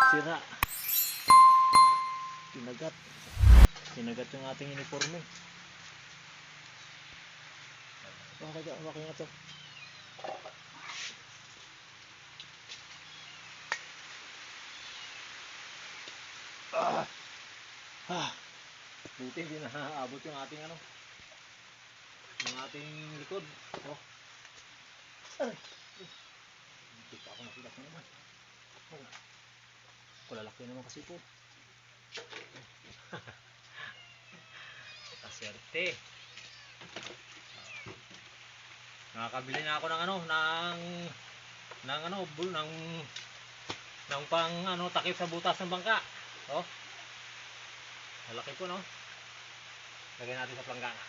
Sira. Kinagat. Kinagat yung ating uniforme. Bakit nga to? Buti hindi naabot yung ating ano, yung ating likod. Oh. Hindi pa ako nakilat na naman. Kulalaki naman kasi po. Kaserte. Nakakabili na ako ng ano, ng pang ano, takip sa butas ng bangka. Oh. Malaki po, no? Lagyan natin sa planggana.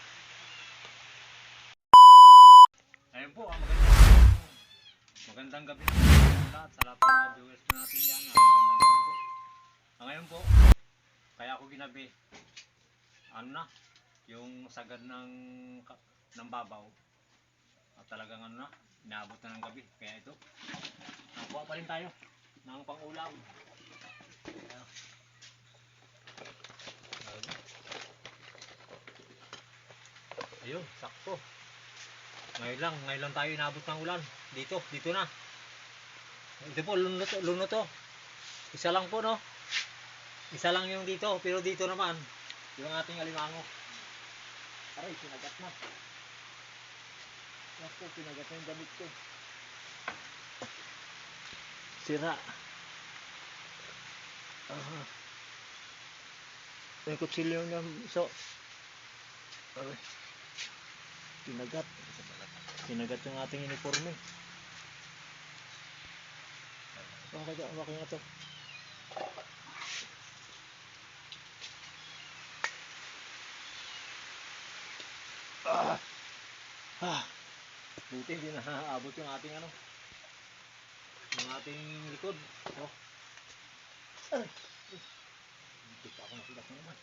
Ayun po, magandang gabi sa lahat ng mga viewers natin yan. Magandang gabi po. Ngayon po, kaya ako ginabi, ano na, yung sagad ng babaw. At talagang ano na, inaabot na ng gabi. Kaya ito, nakuha pa rin tayo ng pang-ulam. Ayun, sakto. Ngayon lang tayo inabot ng ulan. Dito na. Ito po, luno to. Isa lang po, no? Isa lang yung dito, pero dito naman, yung ating alimango. Aray, pinagat na. Ako, pinagat na yung damit ko. Sira. May kutsilyo niya. So, aray. Kinagat yung ating uniforme. Bakit nga to? Buti hindi naabot yung ating ano, yung ating likod. Oh. Hindi pa ako nakilat na naman.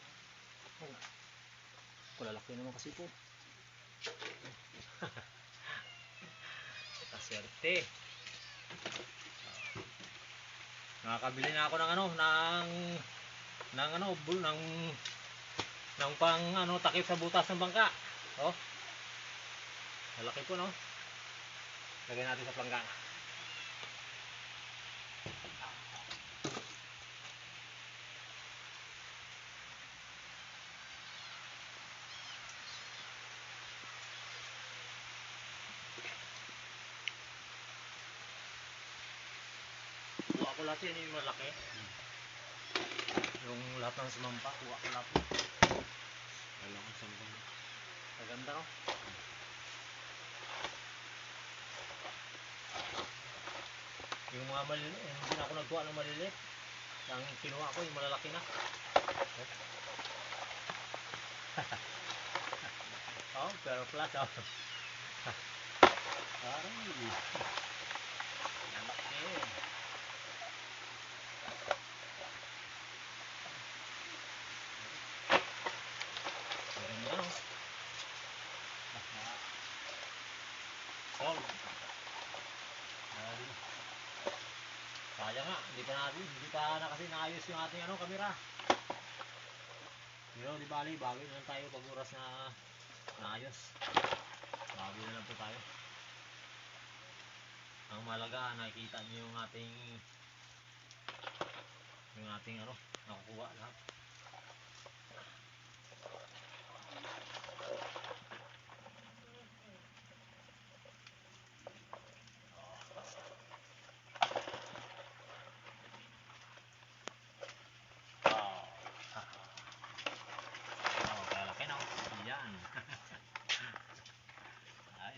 Kulalaki naman kasi po. Kaserte. Nakakabili na ako ng ano, ng pang ano, takip sa butas ng bangka. Oh. Malaki po, no? Lagyan natin sa planggana. Kuha ko lahat yun, yung malaki. Yung lahat ng sumampa, kuha ko lahat. Alam ko sambang. Maganda, no? Yung mga maliliit, hindi na ako nagkuha ng maliliit. Ang kinuha ko, yung malalaki na. Oh, pero flat, oh. Aray. Malaki. Maganda, no? Oh. Sayang nga, hindi pa na kasi naayos yung ating ano, kamera. Pero di bali, bawi na lang tayo pag oras na naayos. Bawi na lang po tayo. Ang malaga, nakikita niyo yung ating ano, nakukuha lahat.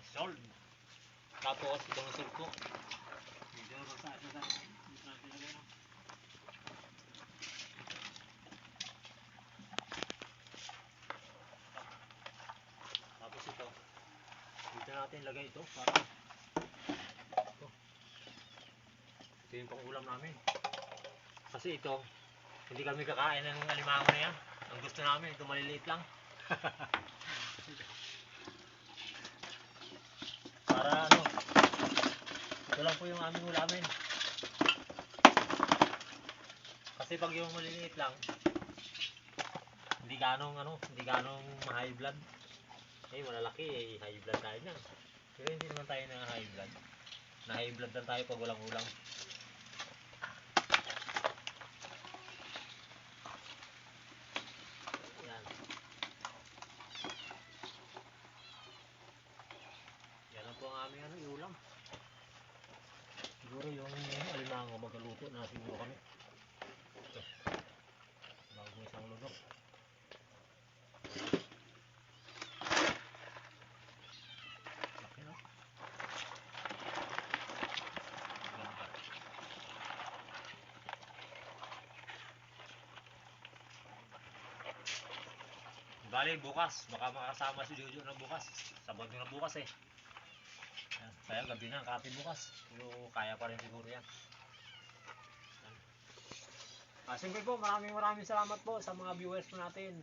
Sold. Tapos itong surko. Medyo sa tapos ito. Dito natin lagay ito para ito. Ito yung pang-ulam namin. Kasi ito, hindi kami kakain ng alimango na yan. Ang gusto namin, ito maliliit lang. Para ano, ito lang po yung aming ulamin. Kasi pag yung maliliit lang, hindi ganong ma-high blood. Eh, malalaki eh, high blood tayo niyan. Pero hindi naman tayo na high blood. Na high blood lang tayo pag walang ulam. Yan. Yan lang po ang aming ulam. Siguro yung alimango magluto na siguro kami. Ito. Bago isang lunok. Laki na. Ganda. Bali bukas, baka makasama si Jojo na bukas. Sabado na bukas eh. Yan. Kaya gabi na, kape bukas. Pero kaya pa rin siguro yan. Siyempre po, maraming salamat po sa mga viewers po natin.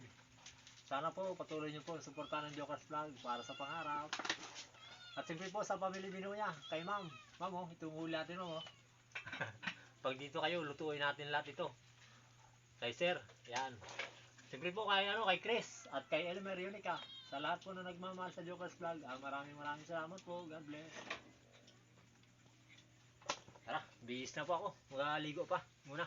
Sana po patuloy nyo po suportahan ng Jokers Vlog para sa pangarap. At siyempre po sa pamilya Binuya, kay ma'am. Ma'am oh, itong huli natin ma'am oh. Pag dito kayo, lutuin natin lahat ito. Kay sir, yan. Siyempre po kay Chris at kay Elmer Yunica. Sa lahat po na nagmamahal sa Jokers Vlog, maraming salamat po. God bless. Tara, bihis na po ako. Magaligo pa muna.